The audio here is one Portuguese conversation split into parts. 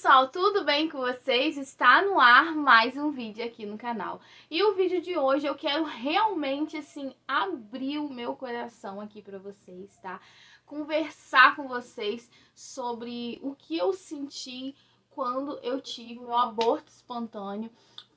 pessoal, tudo bem com vocês? Está no ar mais um vídeo aqui no canal. E o vídeo de hoje eu quero realmente, assim, abrir o meu coração aqui pra vocês, tá? Conversar com vocês sobre o que eu senti quando eu tive meu aborto espontâneo,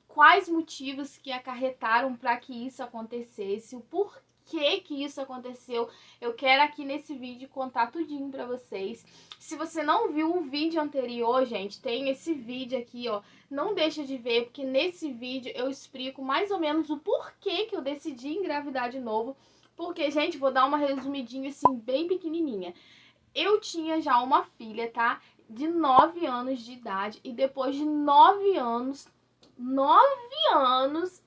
quais motivos que acarretaram para que isso acontecesse, o porquê que isso aconteceu. Eu quero aqui nesse vídeo contar tudinho pra vocês. Se você não viu o vídeo anterior, gente, tem esse vídeo aqui, ó. Não deixa de ver, porque nesse vídeo eu explico mais ou menos o porquê que eu decidi engravidar de novo. Porque, gente, vou dar uma resumidinha assim, bem pequenininha. Eu tinha já uma filha, tá? De 9 anos de idade. E depois de 9 anos,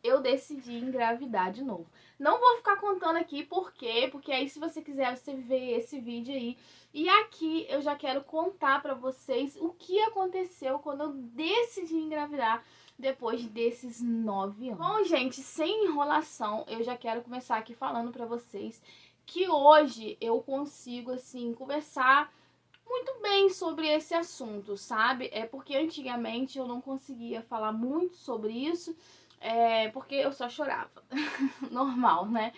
eu decidi engravidar de novo. Não vou ficar contando aqui por quê, porque aí se você quiser, você vê esse vídeo aí. E aqui eu já quero contar pra vocês o que aconteceu quando eu decidi engravidar depois desses 9 anos. Bom, gente, sem enrolação, eu já quero começar aqui falando pra vocês que hoje eu consigo, assim, conversar muito bem sobre esse assunto, sabe? É porque antigamente eu não conseguia falar muito sobre isso, porque eu só chorava. Normal, né?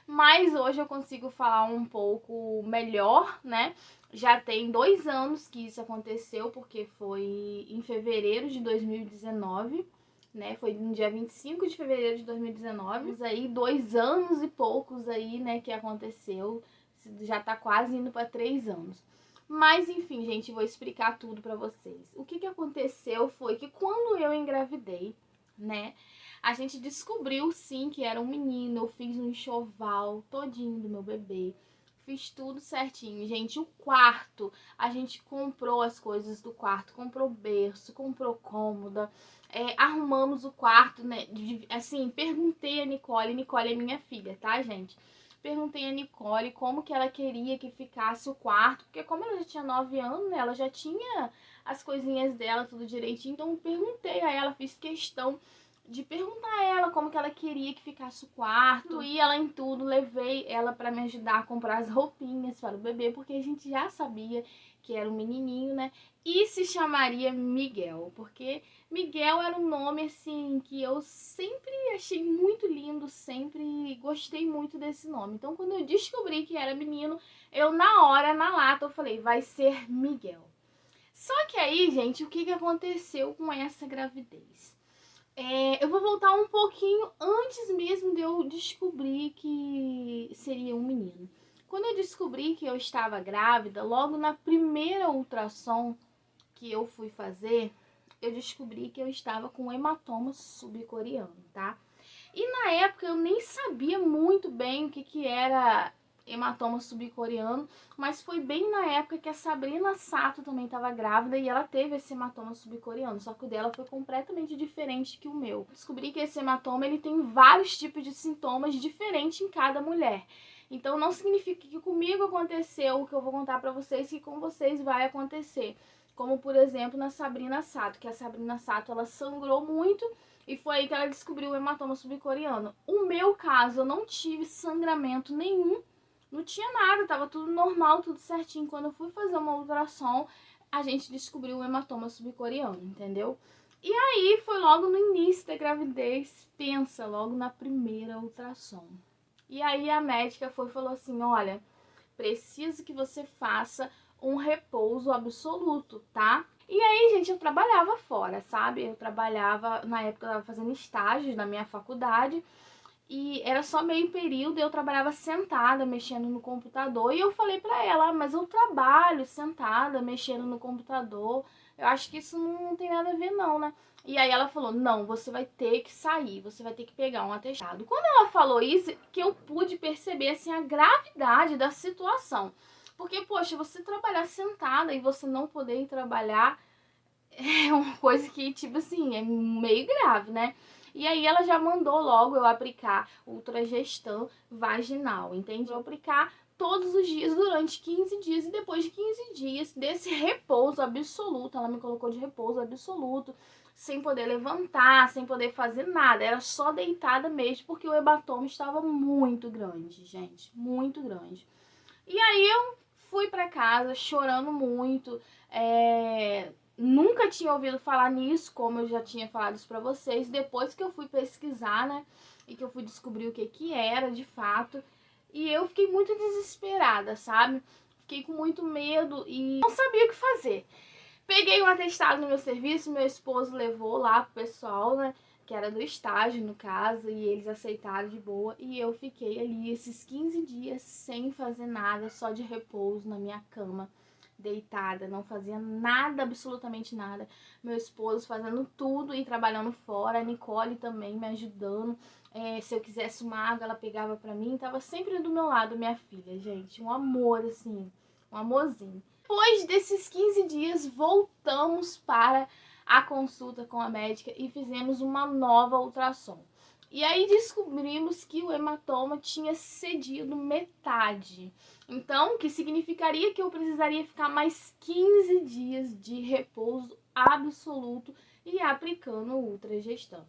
Mas hoje eu consigo falar um pouco melhor, né? Já tem 2 anos que isso aconteceu, porque foi em fevereiro de 2019, né? Foi no dia 25 de fevereiro de 2019. Aí 2 anos e poucos aí, né, que aconteceu. Já tá quase indo para 3 anos. Mas enfim, gente, vou explicar tudo pra vocês. O que aconteceu foi que quando eu engravidei, né, a gente descobriu sim que era um menino. Eu fiz um enxoval todinho do meu bebê. Fiz tudo certinho. Gente, o quarto, a gente comprou as coisas do quarto, comprou berço, comprou cômoda, arrumamos o quarto, né? Assim, perguntei a Nicole é minha filha, tá, gente? Perguntei a Nicole como que ela queria que ficasse o quarto, porque como ela já tinha 9 anos, né, ela já tinha as coisinhas dela tudo direitinho, então perguntei a ela, fiz questão de perguntar a ela como que ela queria que ficasse o quarto, e ela em tudo, levei ela para me ajudar a comprar as roupinhas para o bebê, porque a gente já sabia que era um menininho, né, e se chamaria Miguel, porque Miguel era um nome, assim, que eu sempre achei muito lindo, sempre gostei muito desse nome. Então, quando eu descobri que era menino, eu na hora, na lata, eu falei, vai ser Miguel. Só que aí, gente, o que aconteceu com essa gravidez? Eu vou voltar um pouquinho antes mesmo de eu descobrir que seria um menino. Quando eu descobri que eu estava grávida, logo na primeira ultrassom que eu fui fazer, eu descobri que eu estava com um hematoma subcoriano, tá? E na época eu nem sabia muito bem o que era hematoma subcoriano, mas foi bem na época que a Sabrina Sato também estava grávida e ela teve esse hematoma subcoriano, só que o dela foi completamente diferente que o meu. Descobri que esse hematoma ele tem vários tipos de sintomas diferentes em cada mulher. Então não significa que comigo aconteceu o que eu vou contar pra vocês, que com vocês vai acontecer. Como, por exemplo, na Sabrina Sato, que a Sabrina Sato, ela sangrou muito e foi aí que ela descobriu o hematoma subcoriano. O meu caso, eu não tive sangramento nenhum, não tinha nada, tava tudo normal, tudo certinho. Quando eu fui fazer uma ultrassom, a gente descobriu o hematoma subcoriano, entendeu? E aí foi logo no início da gravidez, pensa, logo na primeira ultrassom. E aí a médica falou assim, olha, preciso que você faça um repouso absoluto, tá? E aí, gente, eu trabalhava fora, sabe? Eu trabalhava, na época eu tava fazendo estágios na minha faculdade, e era só meio período, eu trabalhava sentada, mexendo no computador, e eu falei pra ela, mas eu trabalho sentada, mexendo no computador, eu acho que isso não tem nada a ver não, né? E aí ela falou, não, você vai ter que sair, você vai ter que pegar um atestado. Quando ela falou isso, que eu pude perceber, assim, a gravidade da situação. Porque, poxa, você trabalhar sentada e você não poder ir trabalhar é uma coisa que, tipo assim, é meio grave, né? E aí ela já mandou logo eu aplicar ultragestam vaginal, entende? Eu aplicar todos os dias durante 15 dias e depois de 15 dias desse repouso absoluto, ela me colocou de repouso absoluto, sem poder levantar, sem poder fazer nada, era só deitada mesmo, porque o hematoma estava muito grande, gente, muito grande. E aí eu fui pra casa chorando muito, nunca nunca tinha ouvido falar nisso, como eu já tinha falado isso pra vocês, depois que eu fui pesquisar, né, e que eu fui descobrir o que que era de fato, e eu fiquei muito desesperada, sabe? Fiquei com muito medo e não sabia o que fazer. Peguei um atestado no meu serviço, meu esposo levou lá pro pessoal, né, que era do estágio no caso, e eles aceitaram de boa, e eu fiquei ali esses 15 dias sem fazer nada, só de repouso na minha cama, deitada, não fazia nada, absolutamente nada. Meu esposo fazendo tudo e trabalhando fora, a Nicole também me ajudando. Se eu quisesse uma água, ela pegava pra mim, tava sempre do meu lado, minha filha, gente, um amor, assim, um amorzinho. Depois desses 15 dias, voltamos para a consulta com a médica e fizemos uma nova ultrassom. E aí descobrimos que o hematoma tinha cedido metade. Então, o que significaria que eu precisaria ficar mais 15 dias de repouso absoluto e aplicando o ultragestam.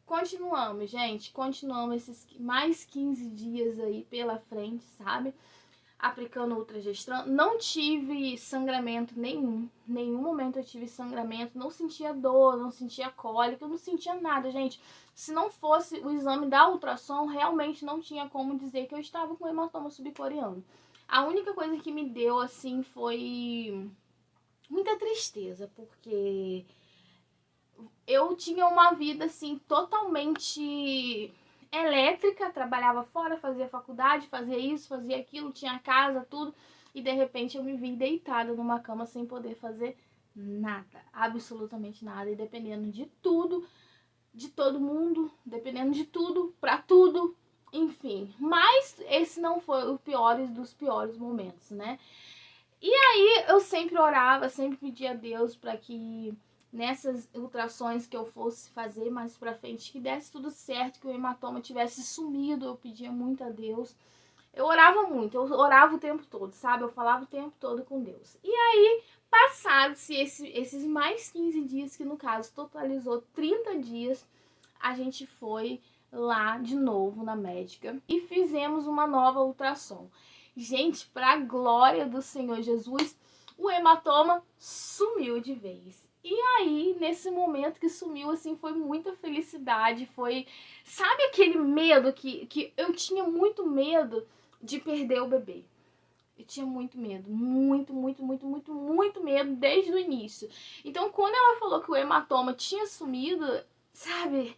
Continuamos, gente, continuamos esses mais 15 dias aí pela frente, sabe? Aplicando ultragestam. Não tive sangramento nenhum. Nenhum momento eu tive sangramento. Não sentia dor, não sentia cólica, eu não sentia nada, gente. Se não fosse o exame da ultrassom, realmente não tinha como dizer que eu estava com hematoma subcoriano. A única coisa que me deu, assim, foi muita tristeza, porque eu tinha uma vida, assim, totalmente elétrica, trabalhava fora, fazia faculdade, fazia isso, fazia aquilo, tinha casa, tudo, e de repente eu me vi deitada numa cama sem poder fazer nada, absolutamente nada, e dependendo de tudo, de todo mundo, dependendo de tudo, pra tudo, enfim. Mas esse não foi o pior dos piores momentos, né? E aí eu sempre orava, sempre pedia a Deus para que nessas ultrações que eu fosse fazer mais pra frente, que desse tudo certo, que o hematoma tivesse sumido. Eu pedia muito a Deus. Eu orava muito, eu orava o tempo todo, sabe? Eu falava o tempo todo com Deus. E aí, passados-se esses mais 15 dias, que no caso totalizou 30 dias, a gente foi lá de novo na médica e fizemos uma nova ultrassom. Gente, pra glória do Senhor Jesus, o hematoma sumiu de vez. E aí, nesse momento que sumiu, assim, foi muita felicidade, foi... Sabe aquele medo que eu tinha muito medo de perder o bebê? Eu tinha muito medo, muito medo desde o início. Então, quando ela falou que o hematoma tinha sumido, sabe...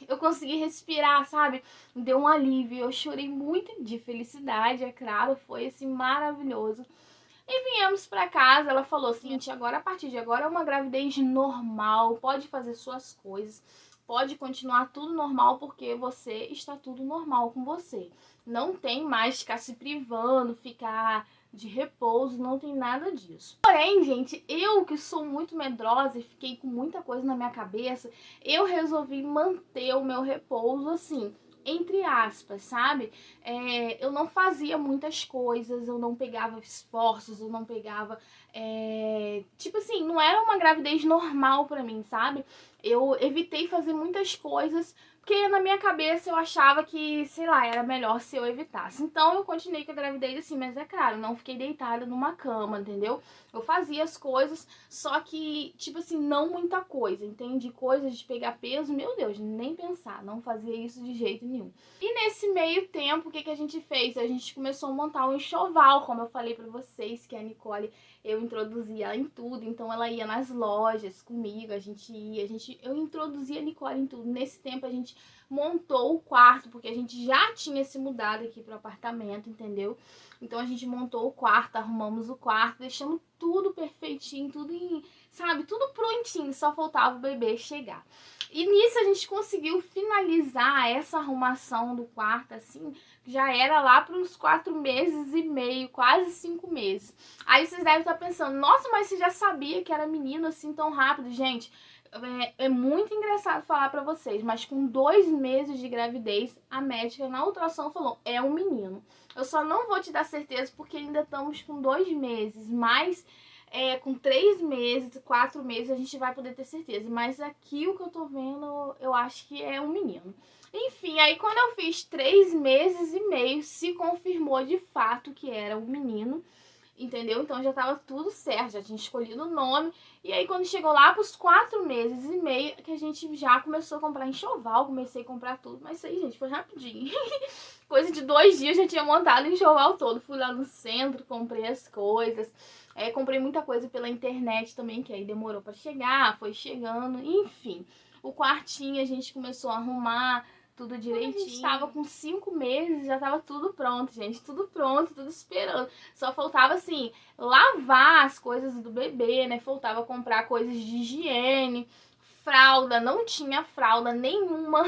Eu consegui respirar, sabe? Me deu um alívio. Eu chorei muito de felicidade, é claro. Foi, assim, maravilhoso. E viemos pra casa, ela falou assim, agora, a partir de agora é uma gravidez normal, pode fazer suas coisas, pode continuar tudo normal, porque você está tudo normal com você. Não tem mais ficar se privando, ficar de repouso, não tem nada disso. Porém, gente, eu que sou muito medrosa e fiquei com muita coisa na minha cabeça, eu resolvi manter o meu repouso, assim, entre aspas, sabe? Eu não fazia muitas coisas, eu não pegava esforços, eu não pegava... tipo assim, não era uma gravidez normal pra mim, sabe? Eu evitei fazer muitas coisas, porque na minha cabeça eu achava que, sei lá, era melhor se eu evitasse. Então eu continuei com a gravidez assim, mas é claro, não fiquei deitada numa cama, entendeu? Eu fazia as coisas, só que, tipo assim, não muita coisa, entende? Coisas de pegar peso, meu Deus, nem pensar, não fazia isso de jeito nenhum. E nesse meio tempo, o que a gente fez? A gente começou a montar um enxoval, como eu falei pra vocês, que a Nicole, eu introduzia ela em tudo, então ela ia nas lojas comigo, a gente ia, eu introduzia a Nicole em tudo. Nesse tempo a gente montou o quarto, porque a gente já tinha se mudado aqui pro apartamento, entendeu? Então a gente montou o quarto, arrumamos o quarto, deixamos tudo perfeitinho, tudo em, sabe, tudo prontinho, só faltava o bebê chegar. E nisso a gente conseguiu finalizar essa arrumação do quarto, assim, já era lá para uns 4 meses e meio, quase 5 meses. Aí vocês devem estar pensando, nossa, mas você já sabia que era menino assim tão rápido? Gente, é muito engraçado falar pra vocês, mas com 2 meses de gravidez, a médica na ultrassom falou, é um menino. Eu só não vou te dar certeza porque ainda estamos com 2 meses, mas com 3 meses, 4 meses a gente vai poder ter certeza. Mas aqui o que eu tô vendo, eu acho que é um menino. Enfim, aí quando eu fiz 3 meses e meio, se confirmou de fato que era um menino. entendeu? Então já tava tudo certo, já tinha escolhido o nome. E aí quando chegou lá pros 4 meses e meio, que a gente já começou a comprar enxoval, comecei a comprar tudo. Mas isso aí, gente, foi rapidinho. Coisa de 2 dias já tinha montado o enxoval todo. Fui lá no centro, comprei as coisas. Comprei muita coisa pela internet também, que aí demorou pra chegar, foi chegando, enfim. O quartinho a gente começou a arrumar tudo direitinho. A gente tava com 5 meses, já tava tudo pronto, gente. Tudo pronto, tudo esperando. Só faltava, assim, lavar as coisas do bebê, né? Faltava comprar coisas de higiene, fralda. Não tinha fralda nenhuma.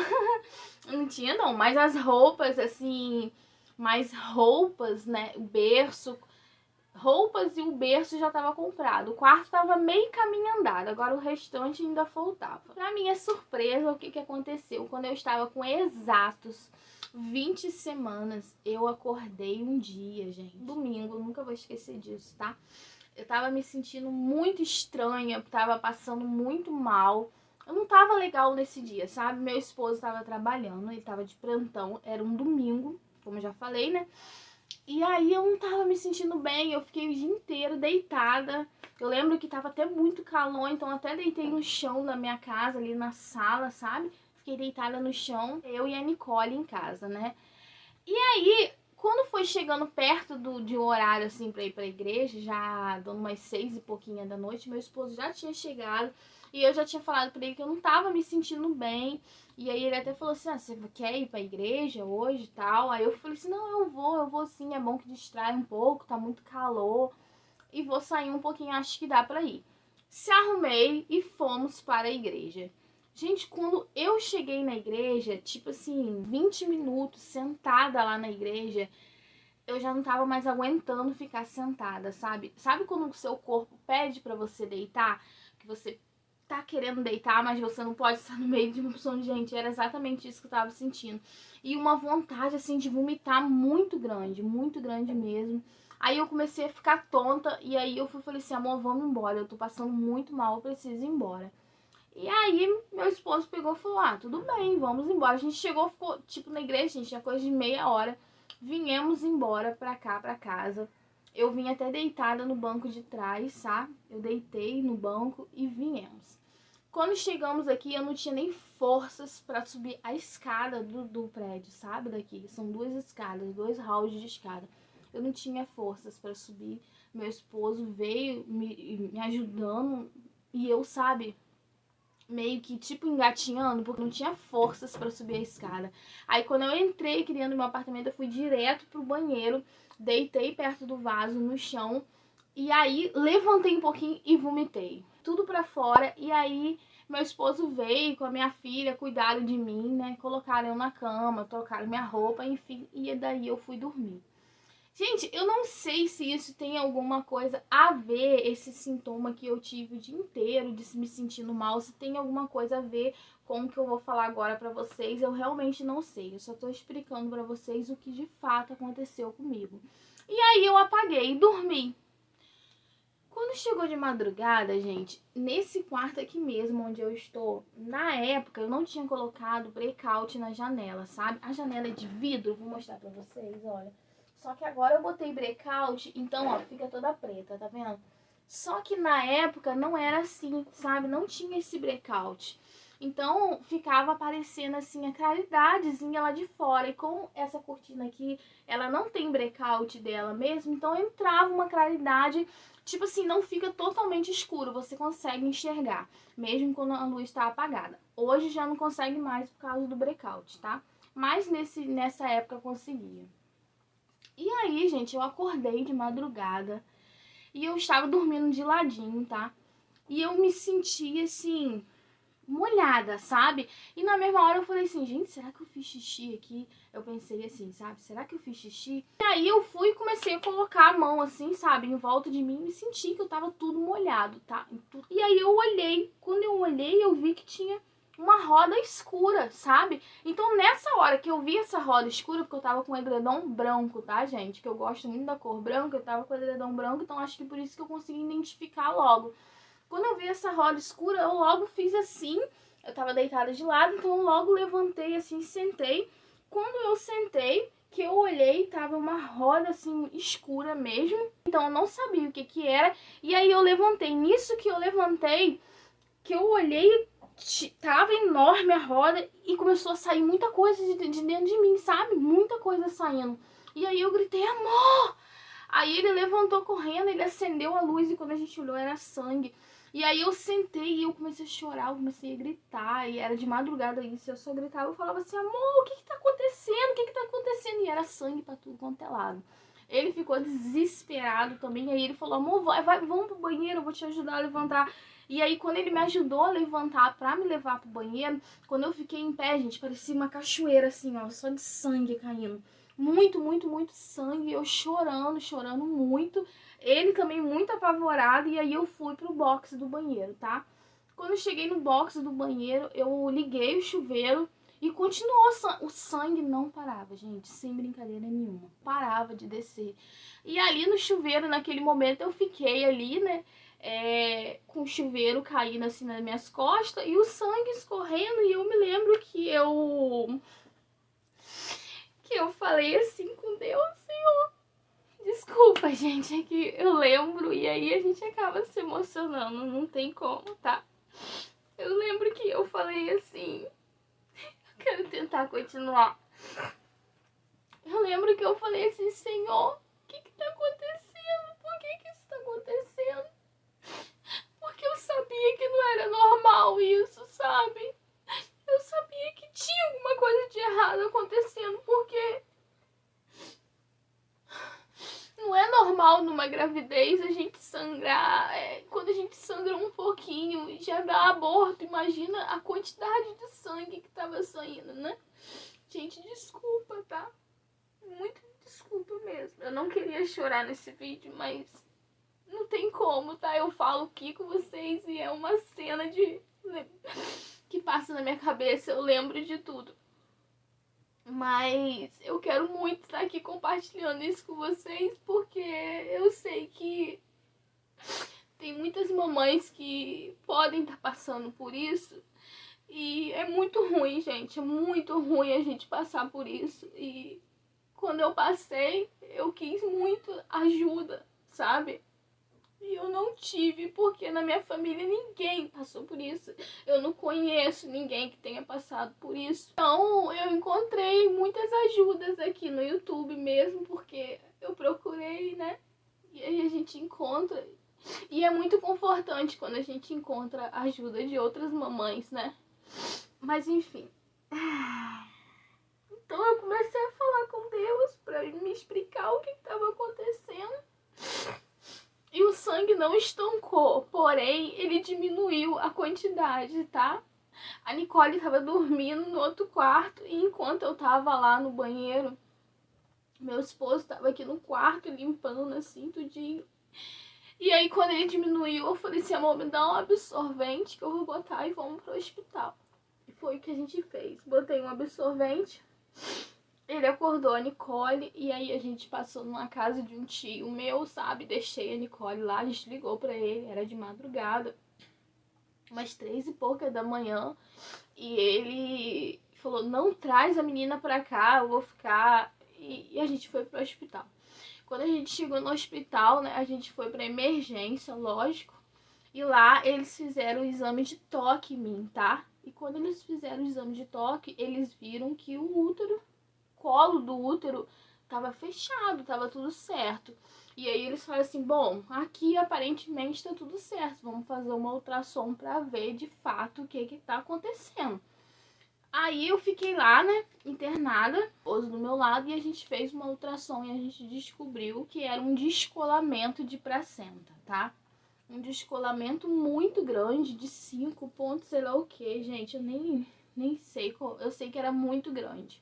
Não tinha, não. Mas as roupas, assim, mais roupas, né? O berço, roupas e o berço já estava comprado. O quarto estava meio caminho andado, agora o restante ainda faltava. Pra minha surpresa, o que aconteceu? Quando eu estava com exatos 20 semanas, eu acordei um dia, gente. Domingo, nunca vou esquecer disso, tá? Eu tava me sentindo muito estranha, tava passando muito mal. Eu não tava legal nesse dia, sabe? Meu esposo tava trabalhando, ele tava de plantão, era um domingo, como eu já falei, né? E aí eu não tava me sentindo bem, eu fiquei o dia inteiro deitada. Eu lembro que tava até muito calor, então até deitei no chão da minha casa, ali na sala, sabe? Fiquei deitada no chão, eu e a Nicole em casa, né? E aí, quando foi chegando perto de um horário, assim, pra ir pra igreja, já dando umas 6 e pouquinho da noite, meu esposo já tinha chegado. E eu já tinha falado pra ele que eu não tava me sentindo bem. E aí ele até falou assim, você quer ir pra igreja hoje e tal? Aí eu falei assim, não, eu vou sim, é bom que distrai um pouco, tá muito calor. E vou sair um pouquinho, acho que dá pra ir. Se arrumei e fomos para a igreja. Gente, quando eu cheguei na igreja, tipo assim, 20 minutos sentada lá na igreja, eu já não tava mais aguentando ficar sentada, sabe? Sabe quando o seu corpo pede pra você deitar? Que você tá querendo deitar, mas você não pode estar no meio de uma opção de gente. Era exatamente isso que eu tava sentindo. E uma vontade, assim, de vomitar muito grande mesmo. Aí eu comecei a ficar tonta e aí eu falei assim, amor, vamos embora. Eu tô passando muito mal, eu preciso ir embora. E aí meu esposo pegou e falou, tudo bem, vamos embora. A gente chegou, ficou, tipo, na igreja, a gente tinha coisa de meia hora. Viemos embora pra cá, pra casa. Eu vim até deitada no banco de trás, sabe? Eu deitei no banco e viemos. Quando chegamos aqui, eu não tinha nem forças pra subir a escada do prédio, sabe? Daqui. São 2 escadas, 2 halls de escada. Eu não tinha forças pra subir. Meu esposo veio me ajudando e eu, sabe, meio que tipo engatinhando, porque não tinha forças pra subir a escada. Aí quando eu entrei aqui dentro do meu apartamento, eu fui direto pro banheiro, deitei perto do vaso no chão e aí levantei um pouquinho e vomitei. Tudo pra fora. E aí meu esposo veio com a minha filha, cuidaram de mim, né? Colocaram eu na cama, trocaram minha roupa, enfim, e daí eu fui dormir. Gente, eu não sei se isso tem alguma coisa a ver, esse sintoma que eu tive o dia inteiro de me sentindo mal, se tem alguma coisa a ver com o que eu vou falar agora pra vocês, eu realmente não sei. Eu só tô explicando pra vocês o que de fato aconteceu comigo. E aí eu apaguei e dormi. Quando chegou de madrugada, gente, nesse quarto aqui mesmo onde eu estou, na época eu não tinha colocado blackout na janela, sabe? A janela é de vidro, vou mostrar pra vocês, olha. Só que agora eu botei blackout, então, ó, fica toda preta, tá vendo? Só que na época não era assim, sabe? Não tinha esse blackout. Então, ficava aparecendo assim a claridadezinha lá de fora. E com essa cortina aqui, ela não tem blackout dela mesmo, então entrava uma claridade, tipo assim, não fica totalmente escuro, você consegue enxergar, mesmo quando a luz está apagada. Hoje já não consegue mais por causa do blackout, tá? Mas nessa época eu conseguia. E aí, gente, eu acordei de madrugada e eu estava dormindo de ladinho, tá? E eu me senti, assim, molhada, sabe? E na mesma hora eu falei assim, gente, será que eu fiz xixi aqui? Eu pensei assim, sabe? Será que eu fiz xixi? E aí eu fui e comecei a colocar a mão assim, sabe? Em volta de mim e senti que eu tava tudo molhado, tá? E aí eu olhei. Quando eu olhei, eu vi que tinha uma roda escura, sabe? Então nessa hora que eu vi essa roda escura, porque eu tava com o edredom branco, tá, gente? Que eu gosto muito da cor branca, eu tava com o edredom branco, então acho que por isso que eu consegui identificar logo. Quando eu vi essa roda escura, eu logo fiz assim, eu tava deitada de lado, então eu logo levantei assim, sentei. Quando eu sentei, que eu olhei, tava uma roda assim escura mesmo, então eu não sabia o que que era, e aí eu levantei. Nisso que eu levantei, que eu olhei, tava enorme a roda e começou a sair muita coisa de dentro de mim, sabe? Muita coisa saindo. E aí eu gritei, amor! Aí ele levantou correndo, ele acendeu a luz e quando a gente olhou era sangue. E aí eu sentei e eu comecei a chorar, eu comecei a gritar, e era de madrugada isso, eu só gritava, eu falava assim, amor, o que que tá acontecendo? O que que tá acontecendo? E era sangue pra tudo quanto é lado. Ele ficou desesperado também, aí ele falou, amor, vamos pro banheiro, eu vou te ajudar a levantar. E aí quando ele me ajudou a levantar pra me levar pro banheiro, quando eu fiquei em pé, gente, parecia uma cachoeira assim, ó, só de sangue caindo. Muito, muito, muito sangue, eu chorando, chorando muito. Ele também muito apavorado, e aí eu fui pro box do banheiro, tá? Quando eu cheguei no box do banheiro, eu liguei o chuveiro e continuou, o sangue não parava, gente, sem brincadeira nenhuma, parava de descer. E ali no chuveiro, naquele momento, eu fiquei ali, né, com o chuveiro caindo assim nas minhas costas e o sangue escorrendo, e eu me lembro que eu falei assim com Deus, Senhor, desculpa, gente, é que eu lembro e aí a gente acaba se emocionando, não tem como, tá? Eu lembro que eu falei assim, quero tentar continuar. Eu lembro que eu falei assim, Senhor, o que que tá acontecendo? Por que que isso tá acontecendo? Porque eu sabia que não era normal isso, sabe? Eu sabia que tinha alguma coisa de errado acontecendo, porque não é normal numa gravidez a gente sangrar. Quando a gente sangra um pouquinho já dá aborto. Imagina a quantidade de sangue que tava saindo, né? Gente, desculpa, tá? Muito desculpa mesmo. Eu não queria chorar nesse vídeo, mas não tem como, tá? Eu falo aqui com vocês e é uma cena que passa na minha cabeça. Eu lembro de tudo. Mas eu quero muito estar aqui compartilhando isso com vocês, porque eu sei que tem muitas mamães que podem estar passando por isso. E é muito ruim, gente. É muito ruim a gente passar por isso. E quando eu passei, eu quis muito ajuda, sabe? E eu não tive, porque na minha família ninguém passou por isso. Eu não conheço ninguém que tenha passado por isso. Então eu encontrei muitas ajudas aqui no YouTube mesmo, porque eu procurei, né? E aí a gente encontra. E é muito confortante quando a gente encontra a ajuda de outras mamães, né? Mas enfim. Então eu comecei a falar com Deus pra ele me explicar o que estava acontecendo. E o sangue não estancou, porém ele diminuiu a quantidade, tá? A Nicole tava dormindo no outro quarto e enquanto eu tava lá no banheiro, meu esposo tava aqui no quarto limpando assim tudinho. E aí quando ele diminuiu, eu falei assim, amor, me dá um absorvente que eu vou botar e vamos pro hospital. E foi o que a gente fez. Botei um absorvente. Ele acordou a Nicole e aí a gente passou numa casa de um tio meu, sabe? Deixei a Nicole lá, a gente ligou pra ele, era de madrugada, umas 3 e pouca da manhã. E ele falou, não traz a menina pra cá, eu vou ficar... E a gente foi pro hospital. Quando a gente chegou no hospital, né, a gente foi pra emergência, lógico. E lá eles fizeram o exame de toque em mim, tá? E quando eles fizeram o exame de toque, eles viram que o útero, colo do útero tava fechado, tava tudo certo. E aí eles falaram assim, bom, aqui aparentemente tá tudo certo, vamos fazer uma ultrassom pra ver de fato o que que tá acontecendo. Aí eu fiquei lá, né, internada, esposo do meu lado, e a gente fez uma ultrassom e a gente descobriu que era um descolamento de placenta, tá? Um descolamento muito grande, de 5 pontos, sei lá o que, gente, eu nem sei, eu sei que era muito grande.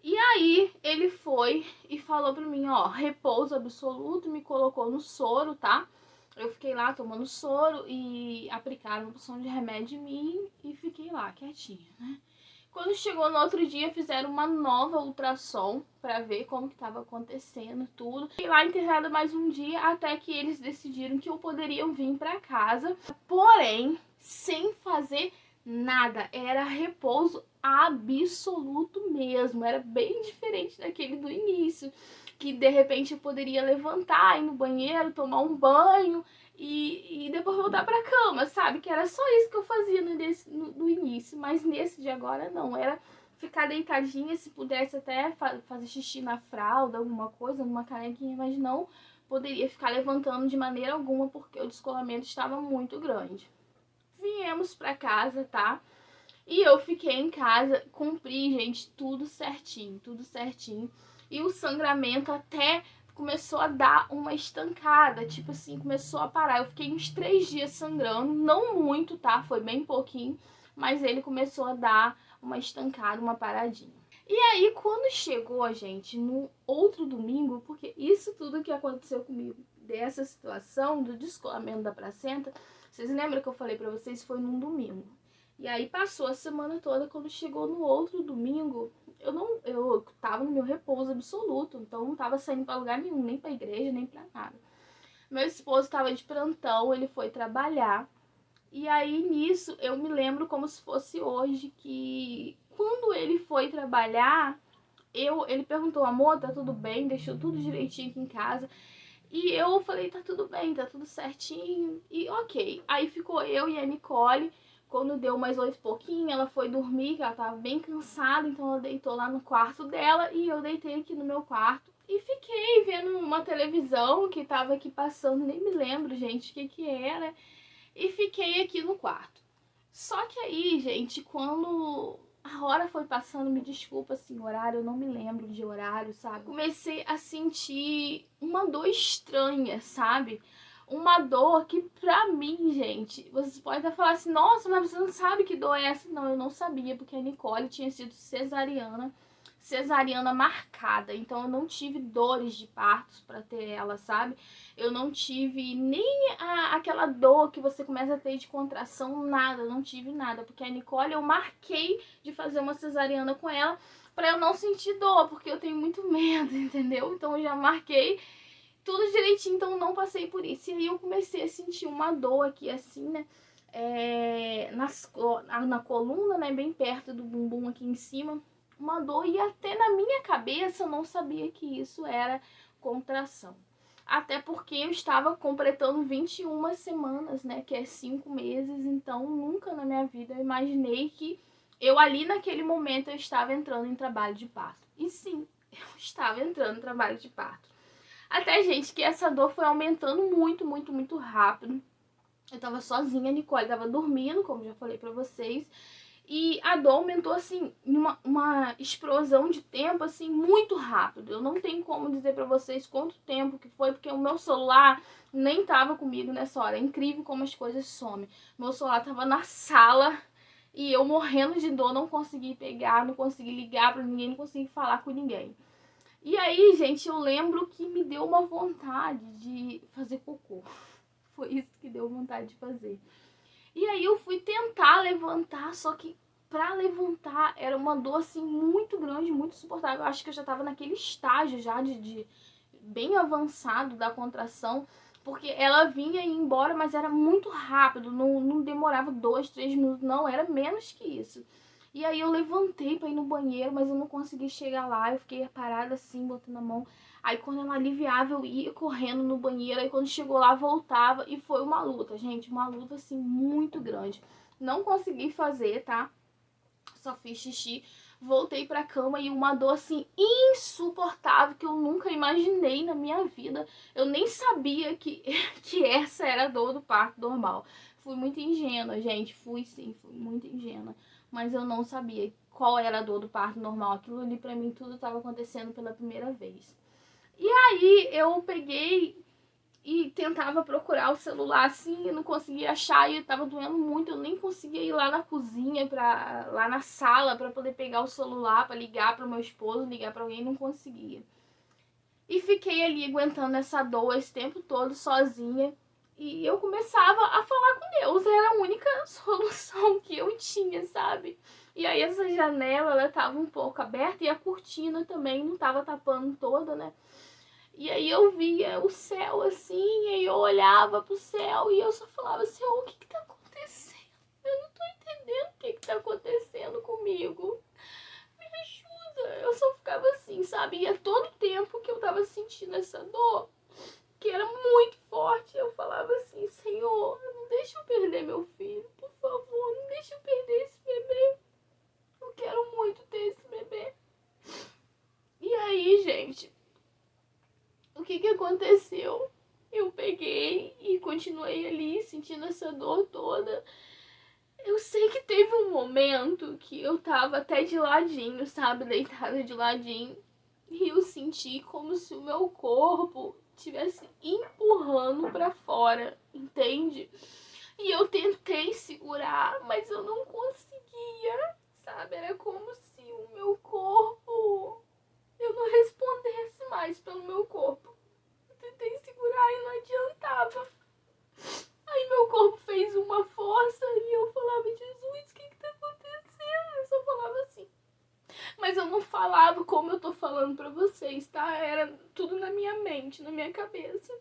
E aí ele foi e falou pra mim, ó, repouso absoluto, me colocou no soro, tá? Eu fiquei lá tomando soro e aplicaram uma porção de remédio em mim e fiquei lá quietinha, né? Quando chegou no outro dia, fizeram uma nova ultrassom pra ver como que tava acontecendo tudo. Fiquei lá internada mais um dia até que eles decidiram que eu poderia vir pra casa, porém, sem fazer nada, era repouso absoluto mesmo. Era bem diferente daquele do início, que de repente eu poderia levantar, ir no banheiro, tomar um banho e depois voltar pra cama, sabe? Que era só isso que eu fazia no início, mas nesse de agora não, era ficar deitadinha, se pudesse até fazer xixi na fralda, alguma coisa, numa canequinha, mas não poderia ficar levantando de maneira alguma, porque o descolamento estava muito grande. Viemos pra casa, tá? E eu fiquei em casa, cumpri, gente, tudo certinho, tudo certinho. E o sangramento até começou a dar uma estancada, tipo assim, começou a parar. Eu fiquei uns 3 dias sangrando, não muito, tá? Foi bem pouquinho, mas ele começou a dar uma estancada, uma paradinha. E aí, quando chegou, gente, no outro domingo, porque isso tudo que aconteceu comigo, dessa situação do descolamento da placenta, vocês lembram que eu falei pra vocês, foi num domingo. E aí passou a semana toda, quando chegou no outro domingo, eu tava no meu repouso absoluto, então não tava saindo pra lugar nenhum, nem pra igreja, nem pra nada. Meu esposo tava de plantão, ele foi trabalhar, e aí nisso eu me lembro como se fosse hoje, que quando ele foi trabalhar, ele perguntou, amor, tá tudo bem? Deixou tudo direitinho aqui em casa. E eu falei, tá tudo bem, tá tudo certinho, e ok. Aí ficou eu e a Nicole. Quando deu mais 8 e pouquinho, ela foi dormir, que ela tava bem cansada, então ela deitou lá no quarto dela e eu deitei aqui no meu quarto. E fiquei vendo uma televisão que tava aqui passando, nem me lembro, gente, o que era. E fiquei aqui no quarto. Só que aí, gente, quando a hora foi passando, me desculpa assim, horário, eu não me lembro de horário, sabe? Comecei a sentir uma dor estranha, sabe? Uma dor que pra mim, gente, vocês podem até falar assim, nossa, mas você não sabe que dor é essa? Não, eu não sabia, porque a Nicole tinha sido cesariana marcada, então eu não tive dores de partos pra ter ela, sabe? Eu não tive nem aquela dor que você começa a ter de contração, nada, eu não tive nada, porque a Nicole eu marquei de fazer uma cesariana com ela pra eu não sentir dor, porque eu tenho muito medo, entendeu? Então eu já marquei tudo direitinho, então eu não passei por isso. E aí eu comecei a sentir uma dor aqui, assim, né? Na coluna, né? Bem perto do bumbum aqui em cima. Uma dor, e até na minha cabeça eu não sabia que isso era contração. Até porque eu estava completando 21 semanas, né? Que é 5 meses, então nunca na minha vida eu imaginei que eu ali naquele momento eu estava entrando em trabalho de parto. E sim, eu estava entrando em trabalho de parto. Até, gente, que essa dor foi aumentando muito, muito, muito rápido. Eu tava sozinha, a Nicole tava dormindo, como já falei pra vocês. E a dor aumentou, assim, em uma explosão de tempo, assim, muito rápido. Eu não tenho como dizer pra vocês quanto tempo que foi, porque o meu celular nem tava comigo nessa hora. É incrível como as coisas somem. Meu celular tava na sala e eu morrendo de dor, não consegui pegar, não consegui ligar pra ninguém, não consegui falar com ninguém. E aí, gente, eu lembro que me deu uma vontade de fazer cocô. Foi isso que deu vontade de fazer. E aí eu fui tentar levantar, só que pra levantar era uma dor assim muito grande, muito insuportável. Eu acho que eu já tava naquele estágio já de bem avançado da contração, porque ela vinha e ia embora, mas era muito rápido, não demorava 2, 3 minutos, não, era menos que isso. E aí eu levantei pra ir no banheiro, mas eu não consegui chegar lá, eu fiquei parada assim, botando a mão. Aí quando ela aliviava, eu ia correndo no banheiro, aí quando chegou lá, voltava, e foi uma luta, gente, uma luta assim muito grande. Não consegui fazer, tá? Só fiz xixi, voltei pra cama e uma dor assim insuportável que eu nunca imaginei na minha vida. Eu nem sabia que essa era a dor do parto normal. Fui muito ingênua, gente, fui muito ingênua. Mas eu não sabia qual era a dor do parto normal. Aquilo ali pra mim tudo estava acontecendo pela primeira vez. E aí eu peguei e tentava procurar o celular assim, eu não conseguia achar e tava doendo muito, eu nem conseguia ir lá na cozinha, lá na sala pra poder pegar o celular, pra ligar pro meu esposo, ligar pra alguém, não conseguia. E fiquei ali aguentando essa dor esse tempo todo sozinha. E eu começava a falar com Deus, era a única solução que eu tinha, sabe? E aí essa janela, ela tava um pouco aberta e a cortina também não tava tapando toda, né? E aí eu via o céu assim, e aí eu olhava pro céu e eu só falava, Senhor, o que tá acontecendo? Eu não tô entendendo o que tá acontecendo comigo. sabe? E a todo tempo que eu tava sentindo essa dor, que era muito forte, eu falava assim, Senhor, não deixa eu perder meu filho, por favor, não deixa eu perder esse bebê. Eu quero muito ter esse bebê. E aí, gente, o que aconteceu? Eu peguei e continuei ali sentindo essa dor toda. Eu sei que teve um momento que eu tava até de ladinho, sabe? Deitada de ladinho. E eu senti como se o meu corpo estivesse empurrando pra fora, entende? E eu tentei segurar, mas eu não conseguia, sabe? Era como se o meu corpo... eu não respondesse mais pelo meu corpo. Eu tentei segurar e não adiantava. Aí meu corpo fez uma força e eu falava, Jesus, o que tá acontecendo? Eu só falava assim. Mas eu não falava como eu tô falando pra vocês, tá? Era tudo na minha mente, na minha cabeça.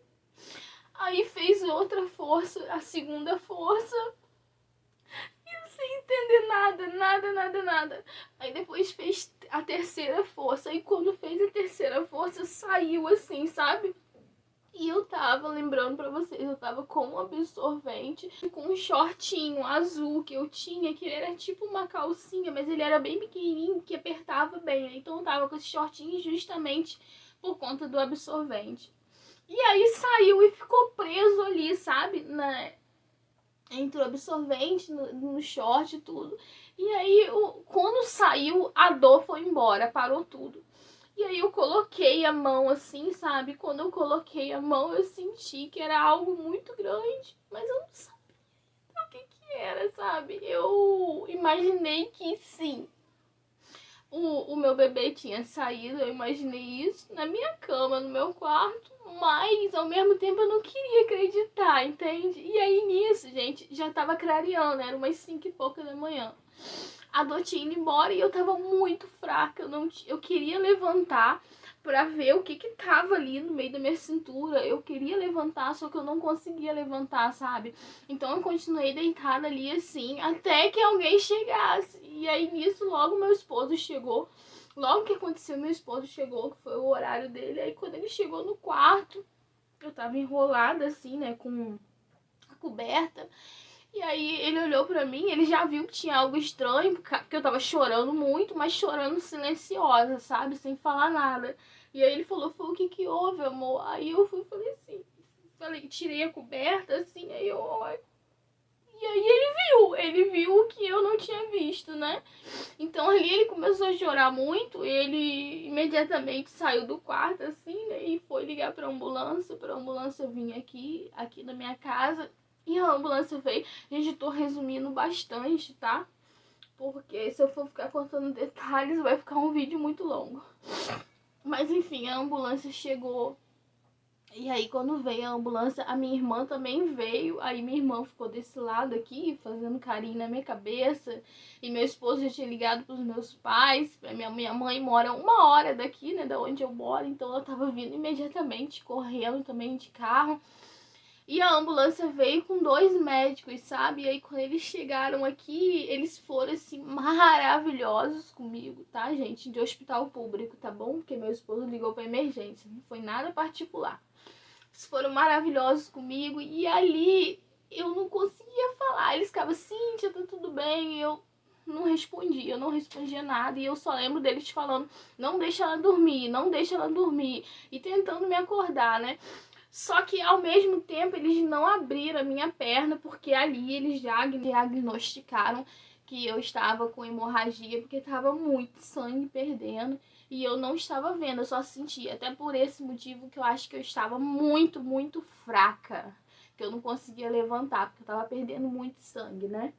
Aí fez outra força, a segunda força. E eu sem entender nada. Aí depois fez a terceira força. E quando fez a terceira força, saiu assim, sabe? E eu tava, lembrando pra vocês, eu tava com um absorvente, com um shortinho azul que eu tinha, que ele era tipo uma calcinha, mas ele era bem pequenininho, que apertava bem, né? Então eu tava com esse shortinho justamente por conta do absorvente. E aí saiu e ficou preso ali, sabe? Entre o absorvente, no short e tudo. E aí, quando saiu, a dor foi embora, parou tudo. E aí eu coloquei a mão assim, sabe? Quando eu coloquei a mão, eu senti que era algo muito grande, mas eu não sabia o que era, sabe? Eu imaginei que sim, o meu bebê tinha saído, eu imaginei isso na minha cama, no meu quarto, mas ao mesmo tempo eu não queria acreditar, entende? E aí nisso, gente, já tava clareando, era umas 5 e pouca da manhã. A dor tinha ido embora e eu tava muito fraca. Eu queria levantar pra ver o que tava ali no meio da minha cintura. Eu queria levantar, só que eu não conseguia levantar, sabe? Então eu continuei deitada ali assim, até que alguém chegasse. E aí nisso logo meu esposo chegou. Logo que aconteceu, meu esposo chegou, que foi o horário dele. Aí quando ele chegou no quarto, eu tava enrolada assim, né, com a coberta. E aí ele olhou pra mim, ele já viu que tinha algo estranho, porque eu tava chorando muito, mas chorando silenciosa, sabe? Sem falar nada. E aí ele falou, foi o que houve, amor? Aí eu fui e falei assim, tirei a coberta, assim, aí eu... E aí ele viu o que eu não tinha visto, né? Então ali ele começou a chorar muito, ele imediatamente saiu do quarto, assim, né? E foi ligar pra ambulância vir aqui na minha casa. E a ambulância veio. Gente, tô resumindo bastante, tá? Porque se eu for ficar contando detalhes, vai ficar um vídeo muito longo. Mas enfim, a ambulância chegou. E aí quando veio a ambulância, a minha irmã também veio. Aí minha irmã ficou desse lado aqui, fazendo carinho na minha cabeça. E meu esposo já tinha ligado pros meus pais. Minha mãe mora 1 hora daqui, né, da onde eu moro. Então ela tava vindo imediatamente, correndo também de carro. E a ambulância veio com 2 médicos, sabe? E aí quando eles chegaram aqui, eles foram, assim, maravilhosos comigo, tá, gente? De hospital público, tá bom? Porque meu esposo ligou pra emergência, não foi nada particular. Eles foram maravilhosos comigo e ali eu não conseguia falar. Eles ficavam, Cíntia, tá tudo bem? E eu não respondia nada. E eu só lembro deles falando, não deixa ela dormir, não deixa ela dormir. E tentando me acordar, né? Só que ao mesmo tempo eles não abriram a minha perna, porque ali eles já diagnosticaram que eu estava com hemorragia, porque estava muito sangue perdendo e eu não estava vendo, eu só sentia. Até por esse motivo que eu acho que eu estava muito fraca, que eu não conseguia levantar, porque eu estava perdendo muito sangue, né?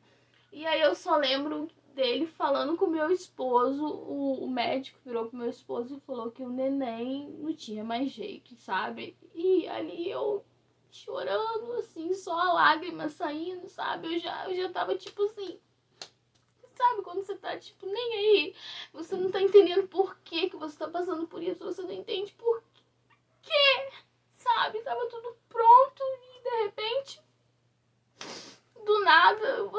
E aí eu só lembro dele falando com o meu esposo, o médico virou pro meu esposo e falou que o neném não tinha mais jeito, sabe? E ali eu chorando, assim, só a lágrima saindo, sabe? Eu já tava tipo assim, sabe quando você tá tipo nem aí? Você não tá entendendo por que você tá passando por isso, você não entende por quê, sabe? Tava tudo pronto e de repente, do nada,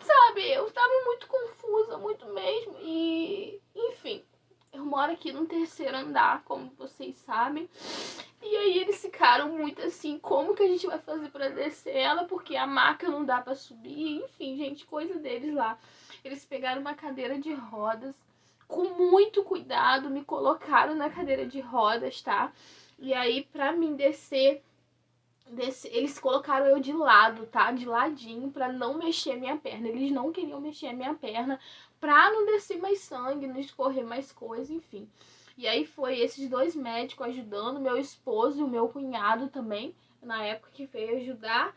sabe, eu tava muito confusa, muito mesmo. E, enfim, eu mora aqui no terceiro andar, como vocês sabem. E aí eles ficaram muito assim, como que a gente vai fazer pra descer ela, porque a maca não dá pra subir, enfim, gente, coisa deles lá. Eles pegaram uma cadeira de rodas, com muito cuidado, me colocaram na cadeira de rodas, tá? E aí, pra mim descer, eles colocaram eu de lado, tá? De ladinho, pra não mexer a minha perna. Eles não queriam mexer a minha perna pra não descer mais sangue, não escorrer mais coisa, enfim. E aí foi esses dois médicos ajudando, meu esposo e o meu cunhado também, na época, que veio ajudar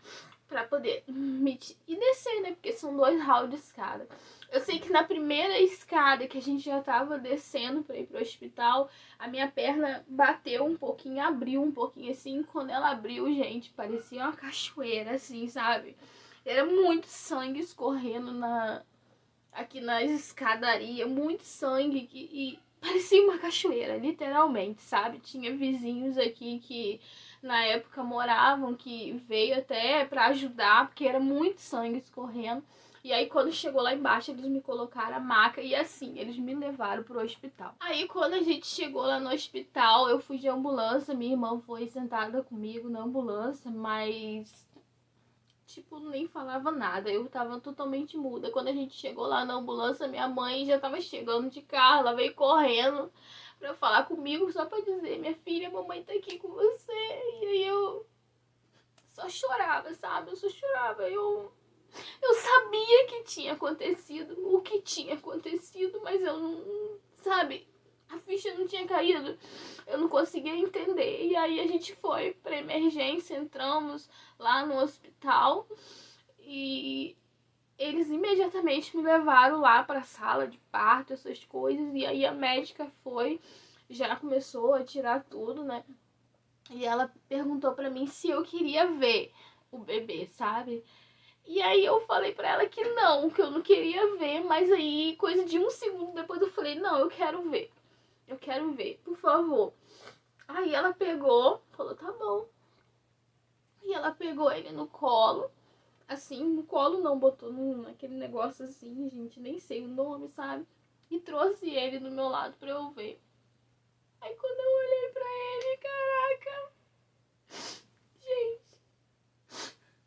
pra poder me e descer, né? Porque são 2 rounds de escada. Eu sei que na primeira escada que a gente já tava descendo pra ir pro hospital, a minha perna bateu um pouquinho, abriu um pouquinho assim. Quando ela abriu, gente, parecia uma cachoeira, assim, sabe? Era muito sangue escorrendo aqui nas escadarias, muito sangue e parecia uma cachoeira, literalmente, sabe? Tinha vizinhos aqui que na época moravam, que veio até pra ajudar, porque era muito sangue escorrendo. E aí quando chegou lá embaixo, eles me colocaram a maca e assim, eles me levaram pro hospital. Aí quando a gente chegou lá no hospital, eu fui de ambulância, minha irmã foi sentada comigo na ambulância, mas tipo, nem falava nada. Eu tava totalmente muda. Quando a gente chegou lá na ambulância, minha mãe já tava chegando de carro, ela veio correndo pra falar comigo, só pra dizer, minha filha, a mamãe tá aqui com você. E aí eu só chorava, sabe? Eu só chorava. Eu sabia que tinha acontecido, o que tinha acontecido, mas eu não, sabe? A ficha não tinha caído, eu não conseguia entender. E aí a gente foi pra emergência, entramos lá no hospital e eles imediatamente me levaram lá pra sala de parto, essas coisas. E aí a médica foi, já começou a tirar tudo, né? E ela perguntou pra mim se eu queria ver o bebê, sabe? E aí eu falei pra ela que eu não queria ver, mas aí, coisa de um segundo depois, eu falei, não, eu quero ver, por favor. Aí ela pegou, falou, tá bom. E ela pegou ele no colo, assim, no colo não, botou naquele negócio assim, gente, nem sei o nome, sabe? E trouxe ele do meu lado pra eu ver. Aí quando eu olhei pra ele, caraca, gente,